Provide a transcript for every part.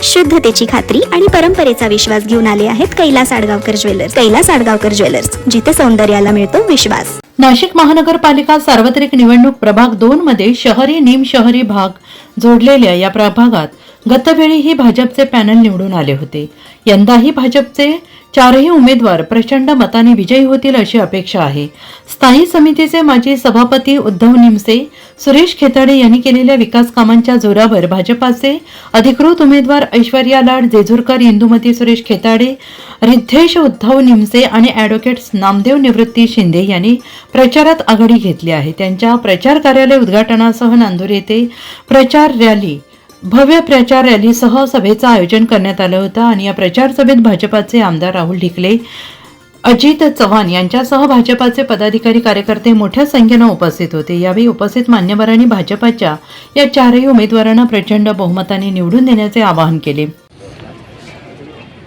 शुद्धतेची खात्री आणि परंपरेचा विश्वास घेऊन आले आहेत कैलास आडगावकर ज्वेलर्स. कैलास आडगावकर ज्वेलर्स, जिथे सौंदर्याला मिळतो विश्वास. नाशिक महानगरपालिका सार्वत्रिक निवडणूक प्रभाग 2 मध्ये शहरी निमशहरी भाग जोडलेल्या या प्रभागात गतवेळीही भाजपचे पॅनल निवडून आले होते. यंदाही भाजपचे 4ही उमेदवार प्रचंड मताने विजयी होतील अशी अपेक्षा आहे. स्थायी समितीचे माजी सभापती उद्धव निमसे, सुरेश खेताडे यांनी केलेल्या विकास कामांच्या जोरावर भाजपाचे अधिकृत उमेदवार ऐश्वर्या लाड जेजुरकर, इंदुमती सुरेश खेताडे, रिद्धेश उद्धव निमसे आणि ॲडव्होकेट नामदेव निवृत्ती शिंदे यांनी प्रचारात आघाडी घेतली आहे. त्यांच्या प्रचार कार्यालय उद्घाटनासह नांदूर येथे भव्य प्रचार रॅलीसह सभेचं आयोजन करण्यात आलं होतं आणि या प्रचार सभेत भाजपाचे आमदार राहुल ढिकले, अजित चव्हाण यांच्यासह भाजपाचे पदाधिकारी कार्यकर्ते मोठ्या संख्येनं उपस्थित होते. यावेळी उपस्थित मान्यवरांनी भाजपाच्या या 4ही उमेदवारांना प्रचंड बहुमताने निवडून देण्याचे आवाहन केले.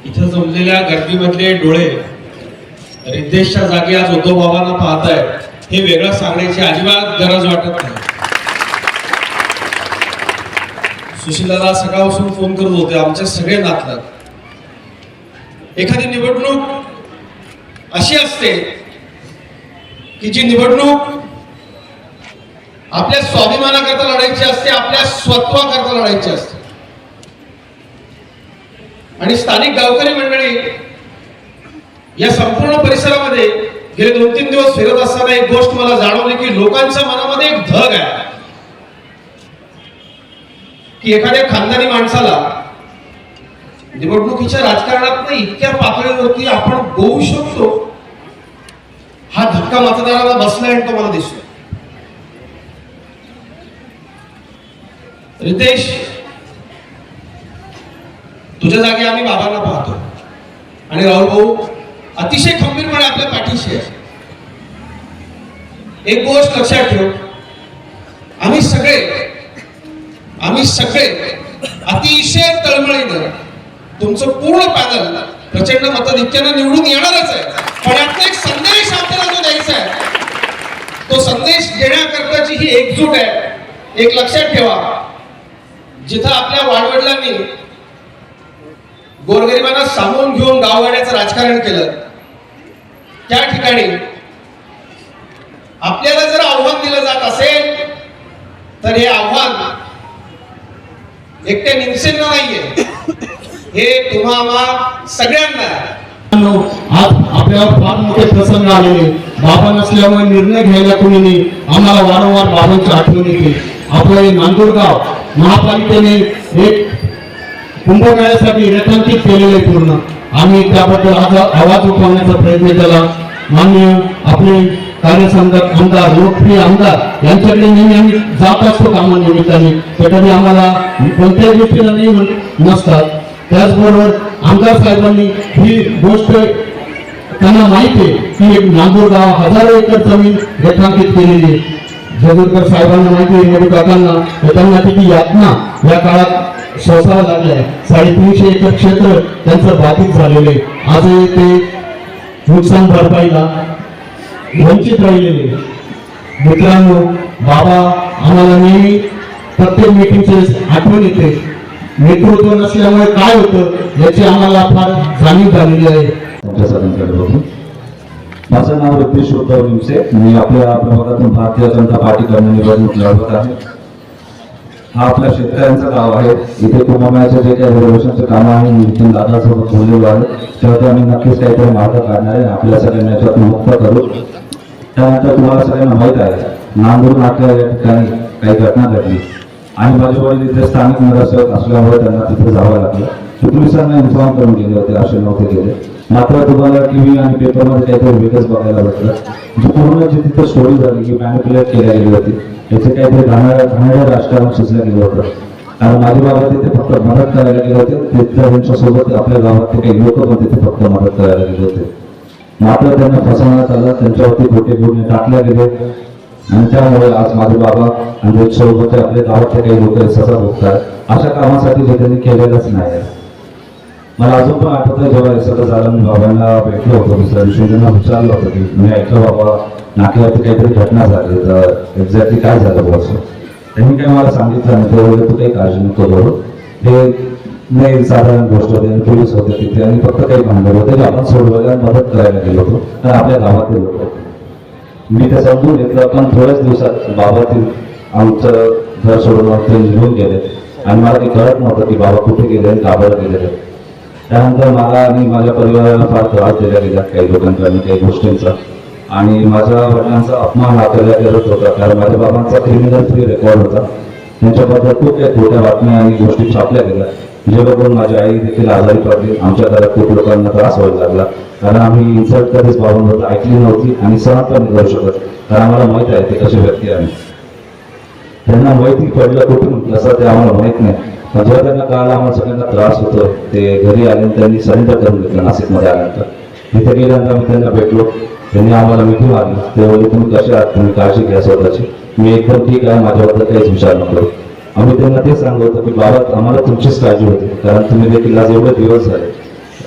इथं जमलेल्या गर्दीमधले डोळे रिद्धेशच्या जागी आज उद्धव बाबांना पाहतायत हे वेगळं सांगण्याची अजिबात गरज वाटत नाही. सुशीलाला सकाळपासून फोन करत होते आमचे सगळे नातलग. एखादी निवडणूक अशी असते की जी निवडणूक आपल्या स्वाभिमानाकरता लढायची असते, आपल्या स्वत्वाकरता लढायची असते. आणि स्थानिक गावकरी मंडळी या संपूर्ण परिसरामध्ये गेले 2-3 दिवस फिरत असताना एक गोष्ट मला जाणवली की लोकांच्या मनामध्ये एक धग आहे की एखाद्या खानदानी माणसाला निवडणुकीच्या राजकारणात इतक्या पातळीवरती आपण होऊ शकतो हा धक्का मतदाराला बसलाय आणि तो मला दिसतो. रितेश, तुझ्या जागी आम्ही बाबांना पाहतो आणि राहुल भाऊ अतिशय खंबीरपणे आपल्या पाठीशी आहे. एक गोष्ट लक्षात ठेव, आम्ही सगळे अतिशय तळमळीनं तुमचं पूर्ण पॅनल प्रचंड मताधिक्यानं निवडून येणारच आहे. पण यातला एक संदेश आपल्याला जो द्यायचा आहे, तो संदेश देण्याकरताची ही एकजूट आहे. एक लक्षात ठेवा, जिथं आपल्या वाडवडिलांनी गोरगरिबांना सामावून घेऊन गावगाड्याचं राजकारण केलं, त्या ठिकाणी आपल्याला जर आव्हान दिलं जात असेल तर हे आव्हान एकट्या निमसेंना नाहीये, हे तुम्हा सगळ्यांना. आज आपल्यावर फार मोठे प्रसंग आलेले, बाबा नसल्यामुळे निर्णय घ्यायला कोणी नाही. आम्हाला वारंवार बाबांची आठवण येते. आपलं हे नांदूरगाव महापालिकेने एक कुंभमेळ्यासाठी रेखांकित केलेले पूर्ण. आम्ही त्याबद्दल आज आवाज उठवण्याचा प्रयत्न केला. माननीय आपले कार्यसंघात आमदार, लोकप्रिय आमदार यांच्याकडे नेहमी आम्ही जात असतो कामानिमित्ताने. तर कधी आम्हाला कोणत्याही गोष्टीला नाही नसतात. त्याचबरोबर आमदार साहेबांनी ही गोष्ट त्यांना माहिती आहे की एक नांदूरगाव 1000 एकर जमीन रेखांकित केलेली आहे. जेजुरकर साहेबांना माहिती आहे, मोदी काकांना, त्यांना किती यातना या काळात सोसावं लागलंय. 350 एकर क्षेत्र त्यांचं बाधित झालेलं आहे. आजही ते नुकसान भरपाईला वंचित राहिलेले. मित्रांनो, बाबा आम्हाला नेहमी प्रत्येक मीटिंगची आठवण येते. नेतृत्व नसल्यामुळे काय होतं याची आम्हाला फार जाणीव झालेली आहे. माझं नाव रिद्धेश उद्धव निमसे. मी आपल्या प्रभागातून भारतीय जनता पार्टीकडून निवडणूक लढवत आहे. हा आपल्या शेतकऱ्यांचं गाव आहे. इथे कुंभमेळ्याचे जे काही रिझर्वेशनचे काम आहे नितीन दादासोबत बोललेलो आहे, तेव्हा आम्ही नक्कीच काहीतरी मार्ग काढणार आहे, आपल्या सगळ्यांना याच्यातून मुक्त करू. त्यानंतर तुम्हाला सगळ्यांना माहीत आहे, नांदूर नाक्या या ठिकाणी काही घटना घडली आणि माझे वडील इथे स्थानिक नगरसेवक असल्यामुळे त्यांना तिथे जावं लागलं. पोलिसांना इन्फॉर्म करून गेले होते, असे नव्हते गेले. मात्र तुम्हाला टीव्ही आणि पेपरमध्ये काहीतरी वेगळंच बघायला भेटलं. जी पूर्ण जी तिथे स्टोरी झाली की मॅनिप्युलेट केल्या गेली होती, याचे काहीतरी घाणेरडं राजकारण सुचलं गेलं होतं. कारण माझे बाबा तिथे फक्त मदत करायला गेले होते, त्यांच्यासोबत आपल्या गावात ते काही लोक पण तिथे फक्त मदत करायला गेले होते. मात्र त्यांना फसवण्यात आलं, त्यांच्यावरती खोटे गुन्हे टाकले गेले आणि त्यामुळे आज माझे बाबा आणि त्याच्यासोबत आपल्या गावातले काही लोक सजा भोगतात. अशा कामासाठी जे त्यांनी केलेलंच नाही. मला अजून पण आठवतं, जेव्हा हे सगळं झालं मी बाबांना भेटलो होतो दुसऱ्या दिवशी. त्यांना विचारलं होतं की मी ऐकलं बाबा नाक्यावरती काहीतरी घटना झाली, तर एक्झॅक्टली काय झालं बॉस. त्यांनी काय मला सांगितलं नाही, तेवढं तू काही काळजी नको करू, हे नाही साधारण गोष्ट होती आणि पोलीस होते तिथे आणि फक्त काही भांडण होते जे आपण सोडवायला मदत करायला गेलो होतो आणि आपल्या गावातील लोक मी ते समजून घेतलं. पण थोड्याच दिवसात बाबातील आमचं घर सोडून ते निघून गेले आणि मला ते कळत नव्हतं की बाबा कुठे गेले आणि का बरं गेलेले. त्यानंतर मला आणि माझ्या परिवाराला फार त्रास दिला गेला काही लोकांकडून काही गोष्टींचा आणि माझ्या वडिलांचा अपमान हाताळला गेलत होता. कारण माझ्या बाबांचा क्रिमिनल फ्री रेकॉर्ड होता. त्यांच्याबद्दल खूप काही खोट्या बातम्या आणि गोष्टी छापल्या गेल्या जे बघून माझी आई देखील आजारी पडली. आमच्या घरात खूप लोकांना त्रास व्हायला लागला कारण आम्ही इन्सल्ट कधीच बाबांबद्दल ऐकली नव्हती आणि सहन पण नाही करू शकत कारण आम्हाला माहीत आहे ते कसे व्यक्ती आहे. त्यांना माहिती पडलं कुठून कसं ते आम्हाला माहीत नाही. पण जेव्हा त्यांना कळालं आम्हाला सगळ्यांना त्रास होतो ते घरी आले त्यांनी सरेंडर करून घेतलं. नाशिकमध्ये आल्यानंतर तिथे गेल्यानंतर आम्ही त्यांना भेटलो. त्यांनी आम्हाला मिठी मारली. ते बोलले तुम्ही कसे आहात, तुम्ही काळजी घ्या स्वतःची. मी एकदम ठीक आहे, माझ्याबद्दल काहीच विचार नको. आम्ही त्यांना ते सांगत होतो की बाबा आम्हाला तुमचीच काळजी होती कारण तुम्ही देखील आज एवढे दिवस झाले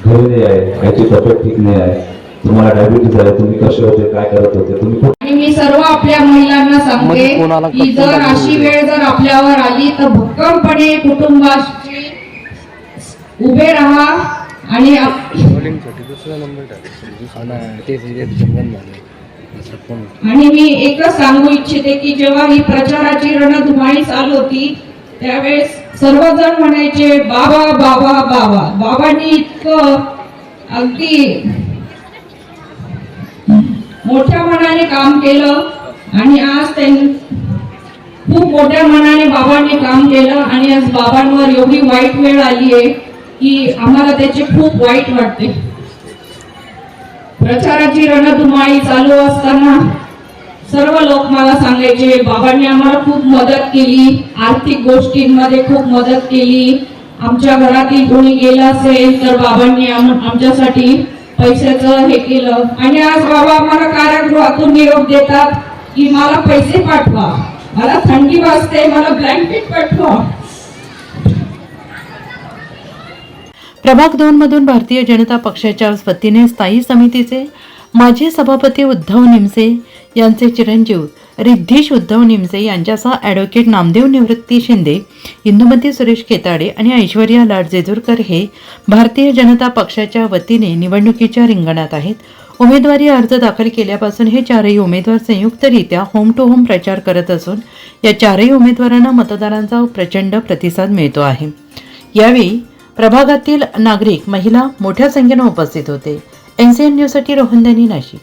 घरी नाही आहे, आईची तब्येत ठीक नाही आहे, तुम्हाला डायबिटीज आहे, तुम्ही कसे होते, काय करत होते, तुम्ही आणि मी सर्व आपल्या महिलांना सांगते की जर अशी वेळ जर आपल्यावर आली तर भक्कमपणे कुटुंबाशी उभे राहा आणि मी एकच सांगू इच्छिते की जेव्हा ही प्रचाराची रणधुमाळी चालू होती त्यावेळेस सर्वजण म्हणायचे बाबा बाबा बाबा. बाबांनी इतकं अगदी मोठ्या मनाने काम केलं आणि आज त्यांनी खूप मोठ्या मनाने बाबांनी काम केलं आणि आज बाबांवर एवढी वाईट वेळ आली आहे की आम्हाला त्याचे खूप वाईट वाटते. प्रचाराची रणधुमाळी चालू असताना सर्व लोक मला सांगायचे बाबांनी आम्हाला खूप मदत केली, आर्थिक गोष्टींमध्ये खूप मदत केली, आमच्या घरातील कोणी गेलं असेल तर बाबांनी आमच्यासाठी पैशाचं हे केलं. आणि आज बाबा आम्हाला कारागृहातून निरोप देतात की मला पैसे पाठवा, मला थंडी वाजते, मला ब्लँकेट पाठवा. प्रभाग 2 मधून भारतीय जनता पक्षाच्या वतीने स्थायी समितीचे माजी सभापती उद्धव निमसे यांचे चिरंजीव रिद्धीश उद्धव निमसे यांच्यासह ॲडव्होकेट नामदेव निवृत्ती शिंदे, इंदुमती सुरेश खेताडे आणि ऐश्वर्या लाड जेजूरकर हे भारतीय जनता पक्षाच्या वतीने निवडणुकीच्या रिंगणात आहेत. उमेदवारी अर्ज दाखल केल्यापासून हे चारही उमेदवार संयुक्तरित्या होम टू होम प्रचार करत असून या चारही उमेदवारांना मतदारांचा प्रचंड प्रतिसाद मिळतो आहे. यावेळी प्रभागातील नागरिक, महिला मोठ्या संख्येने उपस्थित होते. NCN न्यूजसाठी रोहन दनी, नाशिक.